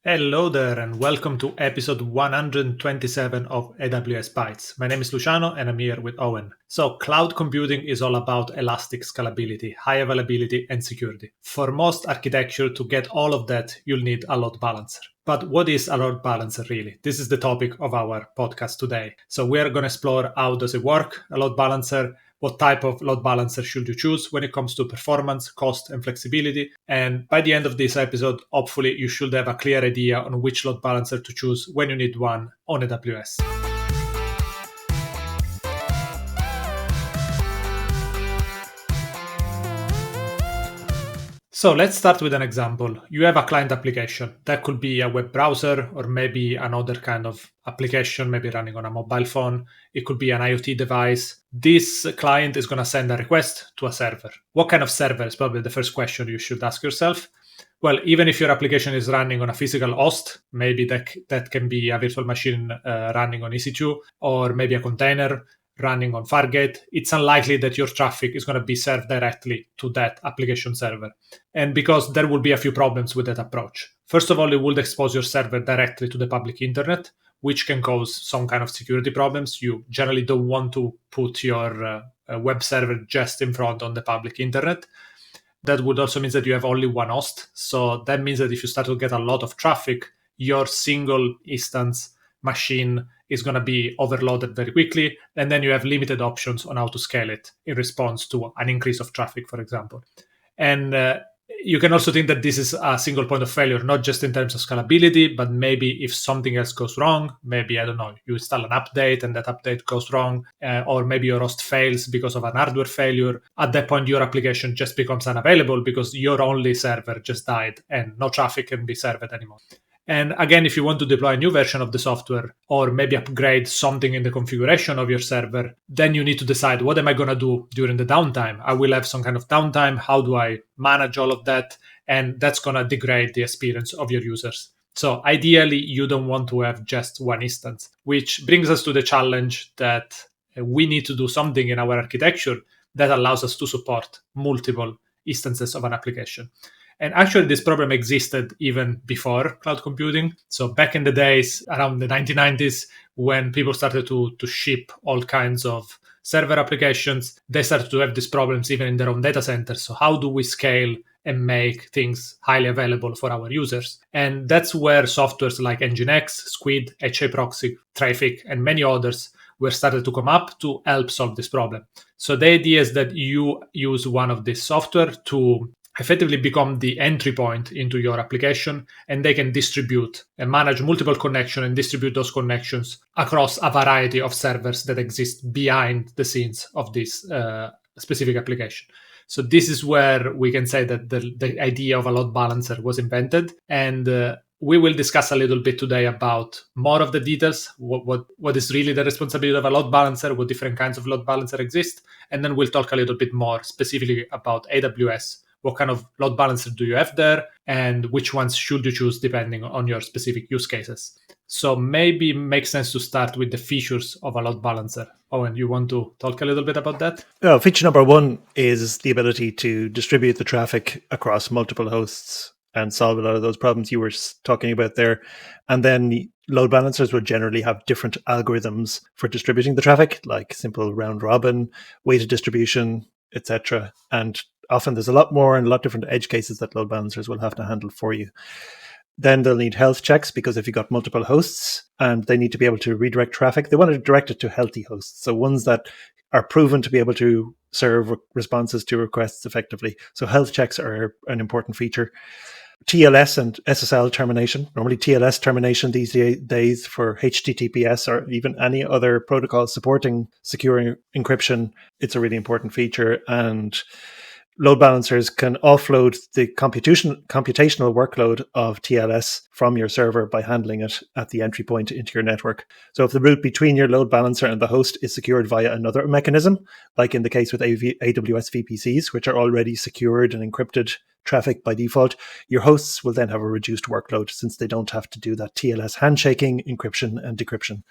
Hello there, and welcome to episode 127 of AWS Bytes. My name is Luciano, and I'm here with Owen. So, cloud computing is all about elastic scalability, high availability, and security. For most architecture, to get all of that, you'll need a load balancer. But what is a load balancer really? This is the topic of our podcast today. So, we're going to explore how does it work, a load balancer, what type of load balancer should you choose when it comes to performance, cost, and flexibility. And by the end of this episode, hopefully you should have a clear idea on which load balancer to choose when you need one on AWS. So let's start with an example. You have a client application. That could be a web browser or maybe another kind of application, maybe running on a mobile phone. It could be an IoT device. This client is going to send a request to a server. What kind of server is probably the first question you should ask yourself. Well, even if your application is running on a physical host, maybe that can be a virtual machine running on EC2 or maybe a container running on Fargate, it's unlikely that your traffic is going to be served directly to that application server. And because there will be a few problems with that approach. First of all, it would expose your server directly to the public internet, which can cause some kind of security problems. You generally don't want to put your web server just in front on the public internet. That would also mean that you have only one host. So that means that if you start to get a lot of traffic, your single instance machine is going to be overloaded very quickly. And then you have limited options on how to scale it in response to an increase of traffic, for example. And you can also think that this is a single point of failure, not just in terms of scalability, but maybe if something else goes wrong, maybe, I don't know, you install an update and that update goes wrong, or maybe your host fails because of an hardware failure. At that point, your application just becomes unavailable because your only server just died and no traffic can be served anymore. And again, if you want to deploy a new version of the software or maybe upgrade something in the configuration of your server, then you need to decide, what am I going to do during the downtime? I will have some kind of downtime. How do I manage all of that? And that's going to degrade the experience of your users. So ideally, you don't want to have just one instance, which brings us to the challenge that we need to do something in our architecture that allows us to support multiple instances of an application. And actually, this problem existed even before cloud computing. So back in the days, around the 1990s, when people started to ship all kinds of server applications, they started to have these problems even in their own data centers. So how do we scale and make things highly available for our users? And that's where softwares like Nginx, Squid, HAProxy, Traffic, and many others were started to come up to help solve this problem. So the idea is that you use one of this software to effectively become the entry point into your application, and they can distribute and manage multiple connections and distribute those connections across a variety of servers that exist behind the scenes of this specific application. So this is where we can say that the idea of a load balancer was invented. And we will discuss a little bit today about more of the details, what is really the responsibility of a load balancer, what different kinds of load balancer exist. And then we'll talk a little bit more specifically about AWS. What kind of load balancer do you have there, and which ones should you choose depending on your specific use cases? So maybe it makes sense to start with the features of a load balancer. Owen, you want to talk a little bit about that? Feature number one is the ability to distribute the traffic across multiple hosts and solve a lot of those problems you were talking about there. And then load balancers will generally have different algorithms for distributing the traffic, like simple round robin, weighted distribution, etc. And often there's a lot more and a lot different edge cases that load balancers will have to handle for you. Then they'll need health checks, because if you've got multiple hosts and they need to be able to redirect traffic, they want to direct it to healthy hosts. So ones that are proven to be able to serve responses to requests effectively. So health checks are an important feature. TLS and SSL termination. Normally TLS termination these days for HTTPS or even any other protocol supporting secure encryption. It's a really important feature. And load balancers can offload the computational workload of TLS from your server by handling it at the entry point into your network. So if the route between your load balancer and the host is secured via another mechanism, like in the case with AWS VPCs, which are already secured and encrypted traffic by default, your hosts will then have a reduced workload since they don't have to do that TLS handshaking, encryption, and decryption.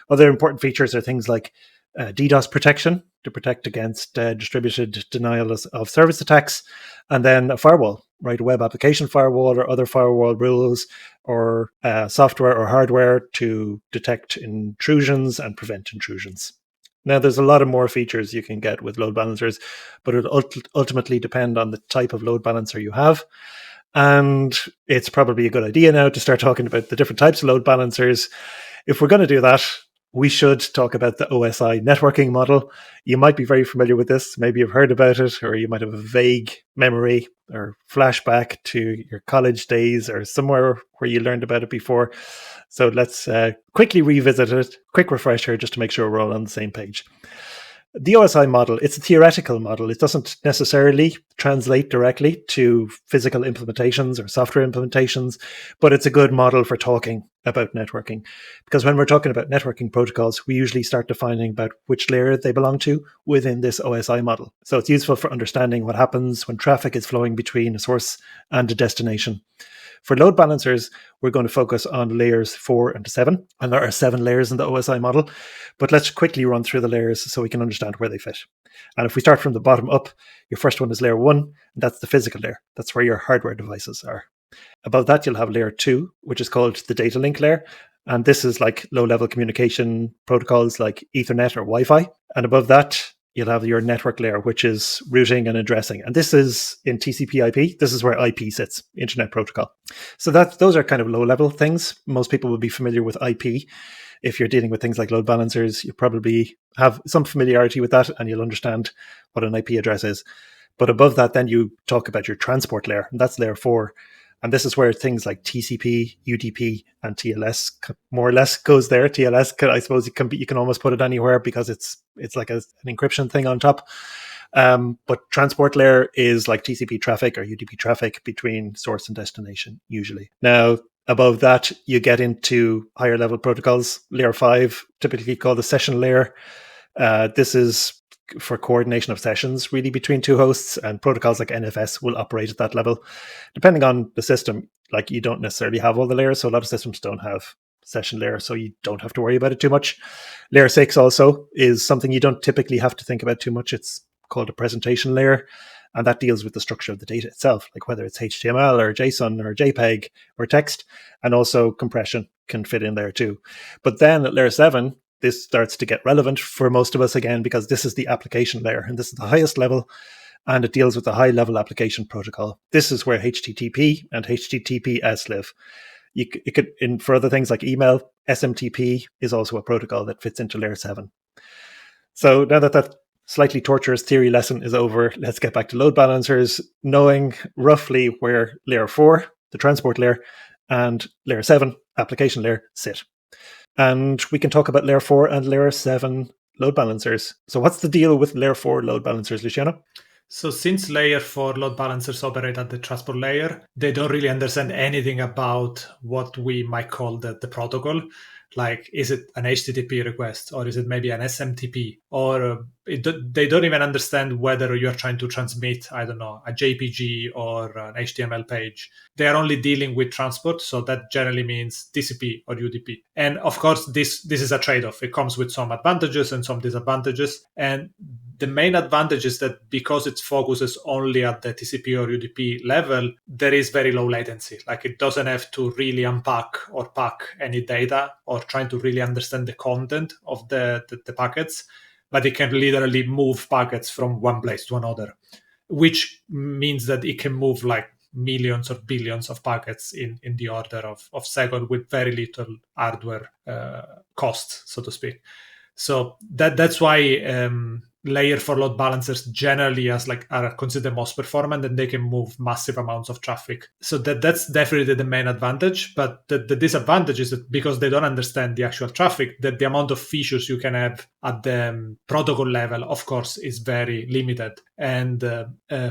Other important features are things like DDoS protection. to protect against distributed denial of service attacks, and then a firewall, right? A web application firewall or other firewall rules, or software or hardware to detect intrusions and prevent intrusions. Now, there's a lot of more features you can get with load balancers, but it will ultimately depend on the type of load balancer you have. And it's probably a good idea now to start talking about the different types of load balancers. If we're going to do that, we should talk about the OSI networking model. You might be very familiar with this. Maybe you've heard about it, or you might have a vague memory or flashback to your college days or somewhere where you learned about it before. So let's quickly revisit it, quick refresher, just to make sure we're all on the same page. The OSI model, it's a theoretical model. It doesn't necessarily translate directly to physical implementations or software implementations, but it's a good model for talking about networking. Because when we're talking about networking protocols, we usually start defining about which layer they belong to within this OSI model. So it's useful for understanding what happens when traffic is flowing between a source and a destination. For load balancers, we're going to focus on layers 4 and 7, and there are 7 layers in the OSI model, but let's quickly run through the layers so we can understand where they fit. And if we start from the bottom up, your first one is layer 1, and that's the physical layer. That's where your hardware devices are. Above that, you'll have layer 2, which is called the data link layer, and this is like low-level communication protocols like Ethernet or Wi-Fi. And above that, you'll have your network layer, which is routing and addressing. And this is in TCP/IP. This is where IP sits, Internet Protocol. So those are kind of low-level things. Most people will be familiar with IP. If you're dealing with things like load balancers, you probably have some familiarity with that, and you'll understand what an IP address is. But above that, then you talk about your transport layer, and that's layer 4. And this is where things like TCP, UDP, and TLS more or less goes there. TLS, I suppose you can almost put it anywhere because it's like an encryption thing on top. But transport layer is like TCP traffic or UDP traffic between source and destination, usually. Now, above that, you get into higher level protocols. Layer 5, typically called the session layer. This is for coordination of sessions really between two hosts, and protocols like NFS will operate at that level. Depending on the system, like you don't necessarily have all the layers, so a lot of systems don't have session layer, so you don't have to worry about it too much. Layer 6 also is something you don't typically have to think about too much. It's called a presentation layer, and that deals with the structure of the data itself, like whether it's HTML or JSON or JPEG or text, and also compression can fit in there too. But then at layer 7, this starts to get relevant for most of us again, because this is the application layer, and this is the highest level, and it deals with the high-level application protocol. This is where HTTP and HTTPS live. It could, for other things like email, SMTP is also a protocol that fits into layer 7. So now that slightly torturous theory lesson is over, let's get back to load balancers, knowing roughly where layer 4, the transport layer, and layer 7, application layer, sit. And we can talk about layer 4 and layer 7 load balancers. So what's the deal with layer 4 load balancers, Luciano? So since layer 4 load balancers operate at the transport layer, they don't really understand anything about what we might call the protocol. Like, is it an HTTP request, or is it maybe an SMTP? Or they don't even understand whether you're trying to transmit, I don't know, a JPG or an HTML page. They are only dealing with transport, so that generally means TCP or UDP. And of course, this is a trade-off. It comes with some advantages and some disadvantages. And the main advantage is that because it focuses only at the TCP or UDP level, there is very low latency. Like, it doesn't have to really unpack or pack any data or trying to really understand the content of the packets, but it can literally move packets from one place to another, which means that it can move like millions or billions of packets in the order of seconds with very little hardware cost, so to speak. So that's why layer 4 load balancers generally are considered most performant, and they can move massive amounts of traffic. So that's definitely the main advantage. But the disadvantage is that because they don't understand the actual traffic, that the amount of features you can have at the protocol level, of course, is very limited. And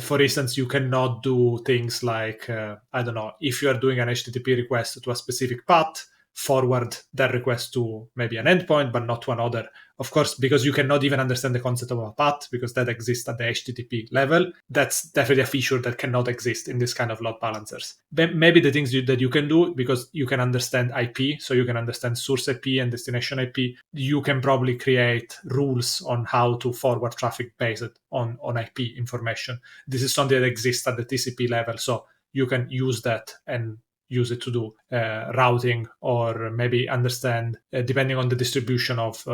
for instance, you cannot do things like, I don't know, if you are doing an HTTP request to a specific path, forward that request to maybe an endpoint, but not to another. Of course, because you cannot even understand the concept of a path, because that exists at the HTTP level, that's definitely a feature that cannot exist in this kind of load balancers. Maybe the things that you can do, because you can understand IP, so you can understand source IP and destination IP, you can probably create rules on how to forward traffic based on IP information. This is something that exists at the TCP level, so you can use that and use it to do routing, or maybe understand, depending on the distribution of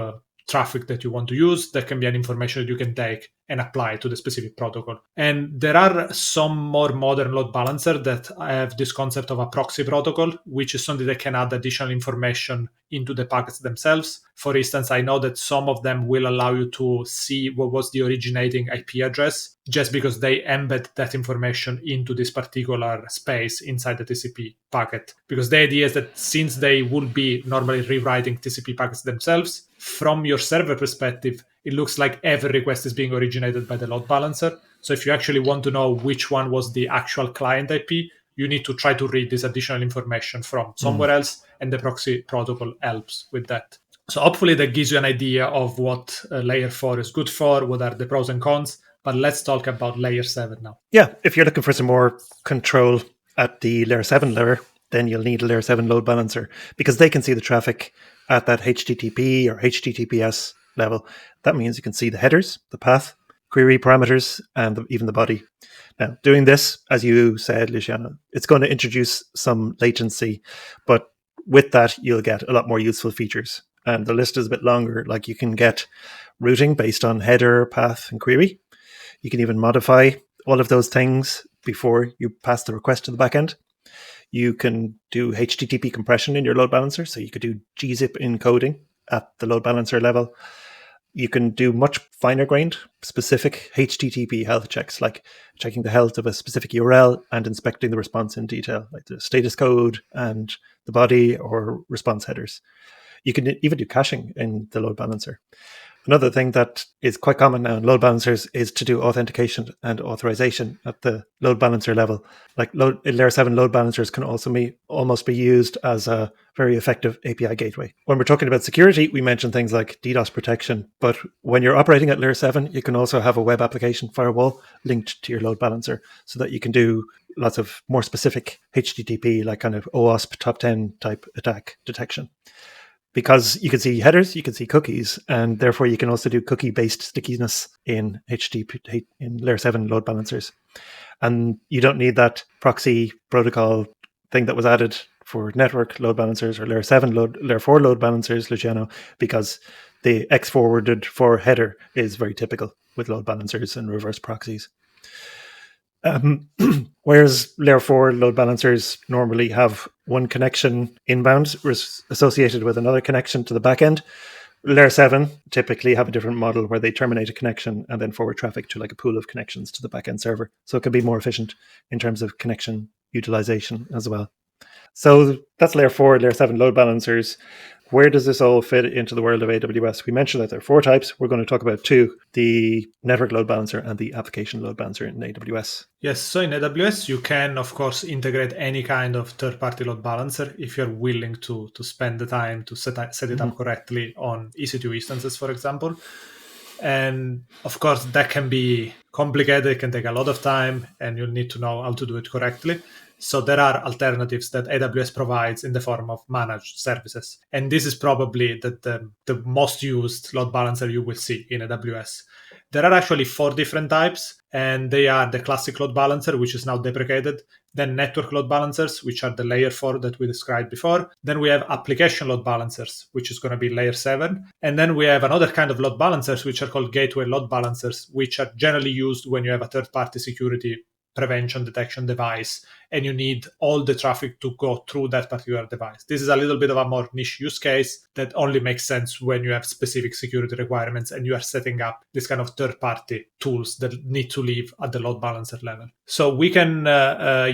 traffic that you want to use, that can be an information that you can take and apply to the specific protocol. And there are some more modern load balancer that have this concept of a proxy protocol, which is something that can add additional information into the packets themselves. For instance, I know that some of them will allow you to see what was the originating IP address, just because they embed that information into this particular space inside the TCP packet. Because the idea is that since they would be normally rewriting TCP packets themselves, from your server perspective, it looks like every request is being originated by the load balancer. So if you actually want to know which one was the actual client IP, you need to try to read this additional information from somewhere else, and the proxy protocol helps with that. So hopefully that gives you an idea of what layer 4 is good for, what are the pros and cons. But let's talk about layer 7 now. Yeah, if you're looking for some more control at the layer 7 layer, then you'll need a layer 7 load balancer, because they can see the traffic at that HTTP or HTTPS level. That means you can see the headers, the path, query parameters, and even the body. Now, doing this, as you said, Luciano, it's going to introduce some latency, but with that, you'll get a lot more useful features. And the list is a bit longer. Like, you can get routing based on header, path, and query. You can even modify all of those things before you pass the request to the backend. You can do HTTP compression in your load balancer, so you could do gzip encoding at the load balancer level. You can do much finer grained specific HTTP health checks, like checking the health of a specific URL and inspecting the response in detail, like the status code and the body or response headers. You can even do caching in the load balancer. Another thing that is quite common now in load balancers is to do authentication and authorization at the load balancer level. Like layer 7 load balancers can also almost be used as a very effective API gateway. When we're talking about security, we mentioned things like DDoS protection, but when you're operating at layer 7, you can also have a web application firewall linked to your load balancer, so that you can do lots of more specific HTTP, like kind of OWASP top 10 type attack detection. Because you can see headers, you can see cookies, and therefore you can also do cookie-based stickiness in HTTP in layer 7 load balancers. And you don't need that proxy protocol thing that was added for network load balancers or layer 4 load balancers, Luciano, because the X forwarded for header is very typical with load balancers and reverse proxies. Whereas layer 4 load balancers normally have one connection inbound associated with another connection to the backend. Layer 7 typically have a different model where they terminate a connection and then forward traffic to like a pool of connections to the backend server. So it can be more efficient in terms of connection utilization as well. So that's layer 4, layer 7 load balancers. Where does this all fit into the world of AWS? We mentioned that there are 4 types. We're going to talk about 2, the network load balancer and the application load balancer in AWS. Yes, so in AWS, you can, of course, integrate any kind of third-party load balancer if you're willing to spend the time to set it up correctly on EC2 instances, for example. And of course, that can be complicated. It can take a lot of time, and you'll need to know how to do it correctly. So there are alternatives that AWS provides in the form of managed services. And this is probably the most used load balancer you will see in AWS. There are actually 4 different types, and they are the classic load balancer, which is now deprecated, then network load balancers, which are the layer 4 that we described before. Then we have application load balancers, which is going to be layer 7. And then we have another kind of load balancers, which are called gateway load balancers, which are generally used when you have a third-party security prevention detection device and you need all the traffic to go through that particular device. This is a little bit of a more niche use case that only makes sense when you have specific security requirements and you are setting up this kind of third-party tools that need to live at the load balancer level. So we can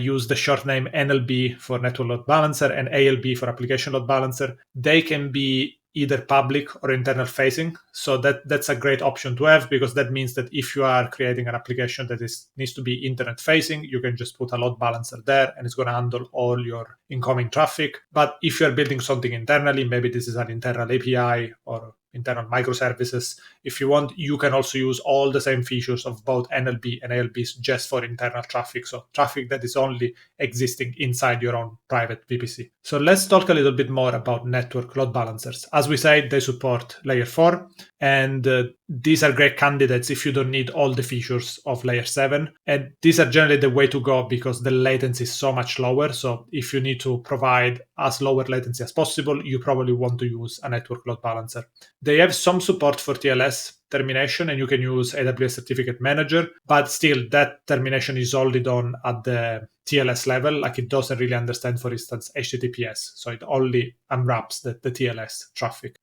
use the short name NLB for network load balancer and ALB for application load balancer. They can be either public or internal facing. So that's a great option to have, because that means that if you are creating an application that needs to be internet facing, you can just put a load balancer there and it's going to handle all your incoming traffic. But if you're building something internally, maybe this is an internal API or internal microservices. If you want, you can also use all the same features of both NLB and ALBs just for internal traffic. So traffic that is only existing inside your own private VPC. So let's talk a little bit more about network load balancers. As we said, they support layer 4, and these are great candidates if you don't need all the features of layer 7. And these are generally the way to go because the latency is so much lower. So if you need to provide as lower latency as possible, you probably want to use a network load balancer. They have some support for TLS termination, and you can use AWS Certificate Manager, but still that termination is only done at the TLS level. Like, it doesn't really understand, for instance, HTTPS. So it only unwraps the TLS traffic.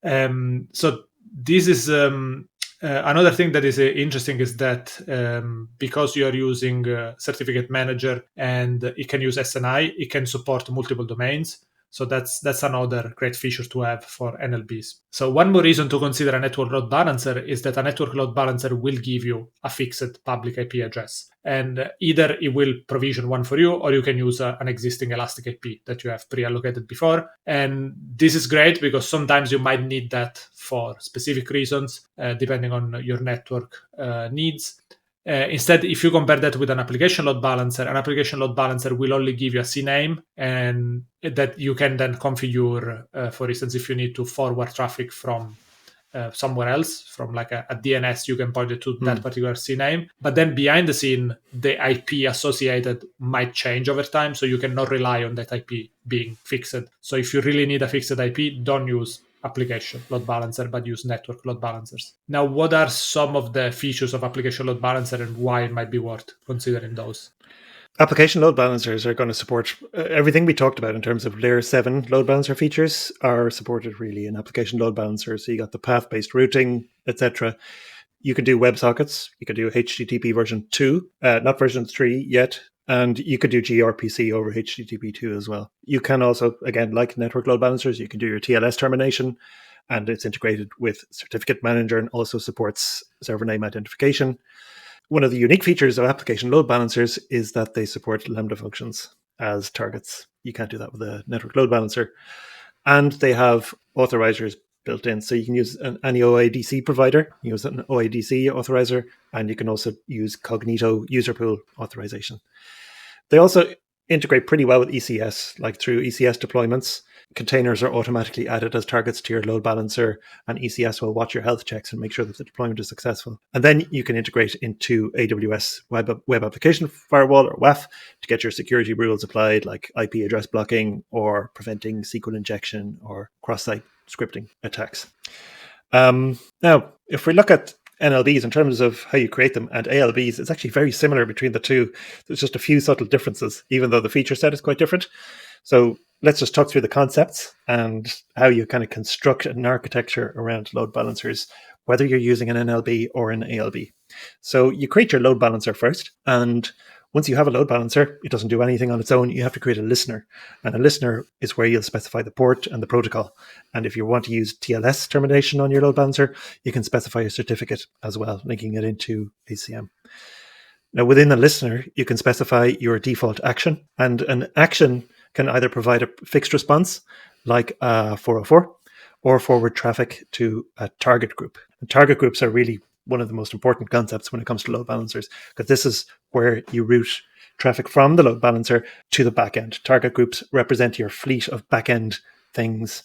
So this is another thing that is interesting is that because you are using Certificate Manager and it can use SNI, it can support multiple domains. So that's another great feature to have for NLBs. So one more reason to consider a network load balancer is that a network load balancer will give you a fixed public IP address. And either it will provision one for you, or you can use an existing Elastic IP that you have pre-allocated before. And this is great because sometimes you might need that for specific reasons, depending on your network needs. Instead, if you compare that with an application load balancer, an application load balancer will only give you a CNAME, and that you can then configure, for instance, if you need to forward traffic from somewhere else, from like a DNS, you can point it to that particular CNAME. But then behind the scene, the IP associated might change over time, so you cannot rely on that IP being fixed. So if you really need a fixed IP, don't use application load balancer, but use network load balancers. Now, what are some of the features of application load balancer and why it might be worth considering those? Application load balancers are going to support everything we talked about in terms of layer 7 load balancer features are supported really in application load balancers. So you got the path-based routing, etc. You can do WebSockets. You can do HTTP version 2, not version 3 yet. And you could do gRPC over HTTP2 as well. You can also, again, like network load balancers, you can do your TLS termination, and it's integrated with Certificate Manager and also supports server name identification. One of the unique features of application load balancers is that they support Lambda functions as targets. You can't do that with a network load balancer. And they have authorizers built in. So you can use any OADC provider, use an OADC authorizer, and you can also use Cognito user pool authorization. They also integrate pretty well with ECS, like through ECS deployments. Containers are automatically added as targets to your load balancer, and ECS will watch your health checks and make sure that the deployment is successful. And then you can integrate into AWS Web Application Firewall, or WAF, to get your security rules applied, like IP address blocking or preventing SQL injection or cross-site scripting attacks. Now, if we look at NLBs in terms of how you create them and ALBs, it's actually very similar between the two. There's just a few subtle differences, even though the feature set is quite different. So let's just talk through the concepts and how you kind of construct an architecture around load balancers, whether you're using an NLB or an ALB. So you create your load balancer first, and once you have a load balancer, it doesn't do anything on its own. You have to create a listener, and a listener is where you'll specify the port and the protocol. And if you want to use TLS termination on your load balancer, you can specify a certificate as well, linking it into ACM. Now, within the listener, you can specify your default action, and an action can either provide a fixed response, like a 404, or forward traffic to a target group. And target groups are really one of the most important concepts when it comes to load balancers, because this is where you route traffic from the load balancer to the backend. Target groups represent your fleet of backend things.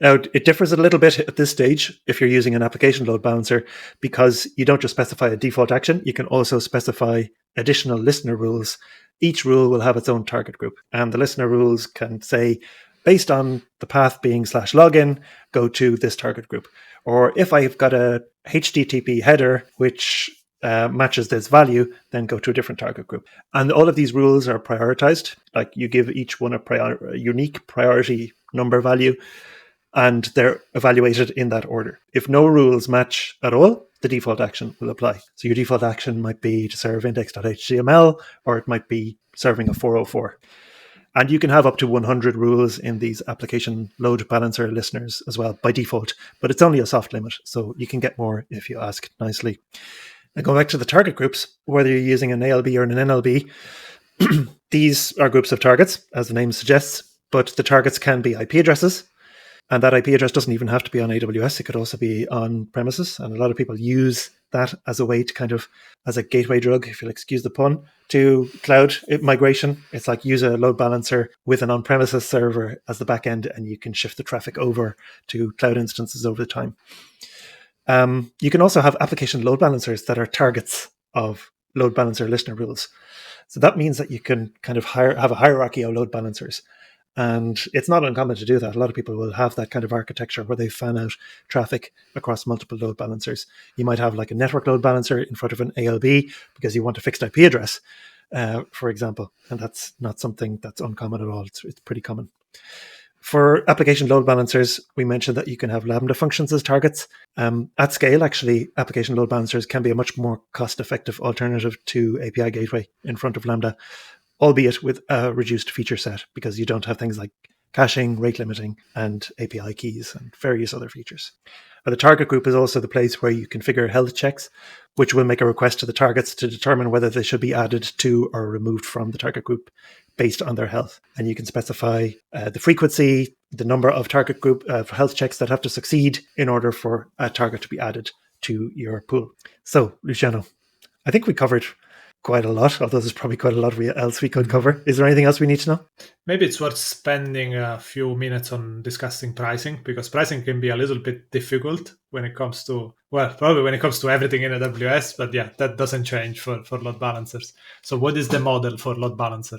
Now, it differs a little bit at this stage if you're using an application load balancer, because you don't just specify a default action, you can also specify additional listener rules. Each rule will have its own target group, and the listener rules can say, based on the path being /login, go to this target group. Or if I've got a HTTP header which matches this value, then go to a different target group. And all of these rules are prioritized. Like, you give each one a unique priority number value, and they're evaluated in that order. If no rules match at all, the default action will apply. So your default action might be to serve index.html, or it might be serving a 404. And you can have up to 100 rules in these application load balancer listeners as well by default, but it's only a soft limit, so you can get more if you ask nicely. And going back to the target groups, whether you're using an ALB or an NLB, these are groups of targets, as the name suggests, but the targets can be IP addresses. And that IP address doesn't even have to be on AWS. It could also be on premises. And a lot of people use that as a way to kind of, as a gateway drug, if you'll excuse the pun, to cloud migration. It's like use a load balancer with an on-premises server as the backend, and you can shift the traffic over to cloud instances over time. You can also have application load balancers that are targets of load balancer listener rules. So that means that you can kind of have a hierarchy of load balancers. And it's not uncommon to do that. A lot of people will have that kind of architecture where they fan out traffic across multiple load balancers. You might have like a network load balancer in front of an ALB because you want a fixed IP address, for example. And that's not something that's uncommon at all. It's pretty common. For application load balancers, we mentioned that you can have Lambda functions as targets. At scale, actually, application load balancers can be a much more cost-effective alternative to API Gateway in front of Lambda, albeit with a reduced feature set because you don't have things like caching, rate limiting, and API keys and various other features. The target group is also the place where you configure health checks, which will make a request to the targets to determine whether they should be added to or removed from the target group based on their health. And you can specify the frequency, the number of target group health checks that have to succeed in order for a target to be added to your pool. So, Luciano, I think we covered quite a lot, although there's probably quite a lot else we could cover. Is there anything else we need to know? Maybe it's worth spending a few minutes on discussing pricing, because pricing can be a little bit difficult when it comes to, well, probably when it comes to everything in AWS, but yeah, that doesn't change for load balancers. So what is the model for load balancer?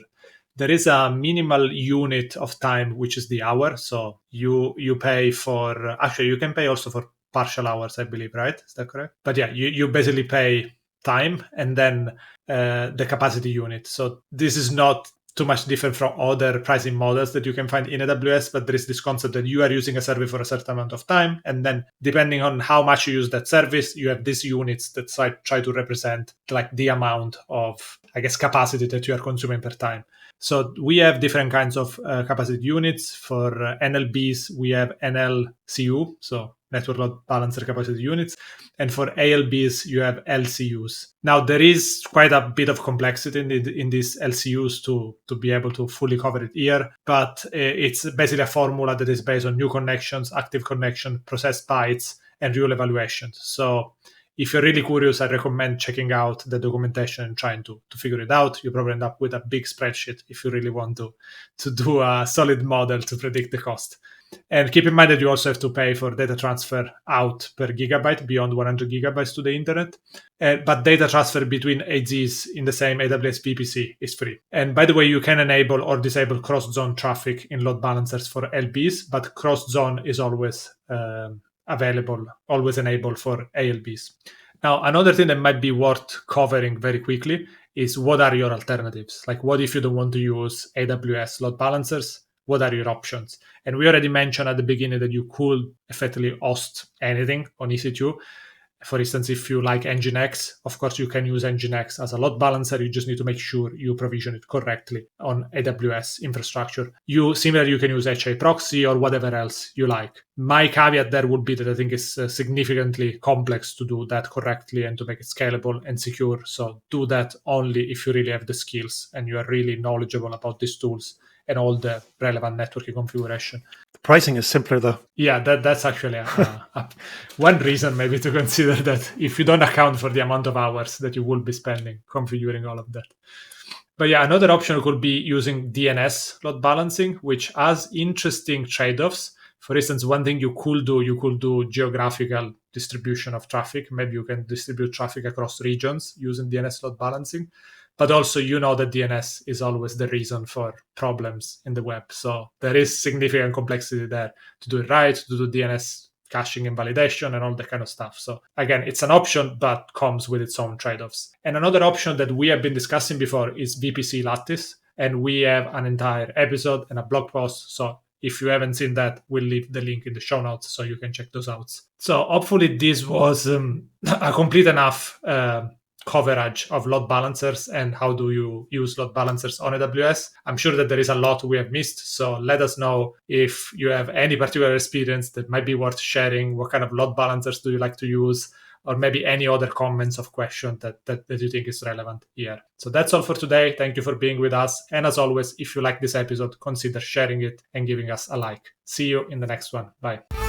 There is a minimal unit of time, which is the hour. So you pay for, actually you can pay also for partial hours, I believe, right? Is that correct? But yeah, you basically pay time and then the capacity unit. So this is not too much different from other pricing models that you can find in AWS, but there is this concept that you are using a service for a certain amount of time, and then depending on how much you use that service, you have these units that try to represent like the amount of, I guess, capacity that you are consuming per time. So we have different kinds of capacity units. For NLBs, we have NLCU, so network load balancer capacity units. And for ALBs, you have LCUs. Now, there is quite a bit of complexity in these LCUs to be able to fully cover it here, but it's basically a formula that is based on new connections, active connection, processed bytes, and real evaluations. So if you're really curious, I recommend checking out the documentation and trying to figure it out. You probably end up with a big spreadsheet if you really want to do a solid model to predict the cost. And keep in mind that you also have to pay for data transfer out per gigabyte beyond 100 gigabytes to the internet. But data transfer between AZs in the same AWS VPC is free. And by the way, you can enable or disable cross-zone traffic in load balancers for LBs, but cross-zone is always available, always enabled for ALBs. Now, another thing that might be worth covering very quickly is what are your alternatives? Like, what if you don't want to use AWS load balancers? What are your options? And we already mentioned at the beginning that you could effectively host anything on EC2. For instance, if you like Nginx, of course, you can use Nginx as a load balancer. You just need to make sure you provision it correctly on AWS infrastructure. You can use HA proxy or whatever else you like. My caveat there would be that I think it's significantly complex to do that correctly and to make it scalable and secure. So do that only if you really have the skills and you are really knowledgeable about these tools and all the relevant networking configuration. The pricing is simpler, though. Yeah, that's actually one reason maybe to consider that if you don't account for the amount of hours that you will be spending configuring all of that. But yeah, another option could be using DNS load balancing, which has interesting trade-offs. For instance, one thing you could do geographical distribution of traffic. Maybe you can distribute traffic across regions using DNS load balancing. But also, that DNS is always the reason for problems in the web. So there is significant complexity there to do it right, to do DNS caching and validation and all that kind of stuff. So again, it's an option, but comes with its own trade-offs. And another option that we have been discussing before is VPC Lattice. And we have an entire episode and a blog post. So if you haven't seen that, we'll leave the link in the show notes so you can check those out. So hopefully this was a complete enough coverage of load balancers and how do you use load balancers on AWS. I'm sure that there is a lot we have missed, so let us know if you have any particular experience that might be worth sharing. What kind of load balancers do you like to use? Or maybe any other comments of question that you think is relevant here. So that's all for today. Thank you for being with us. And as always, if you like this episode, consider sharing it and giving us a like. See you in the next one. Bye.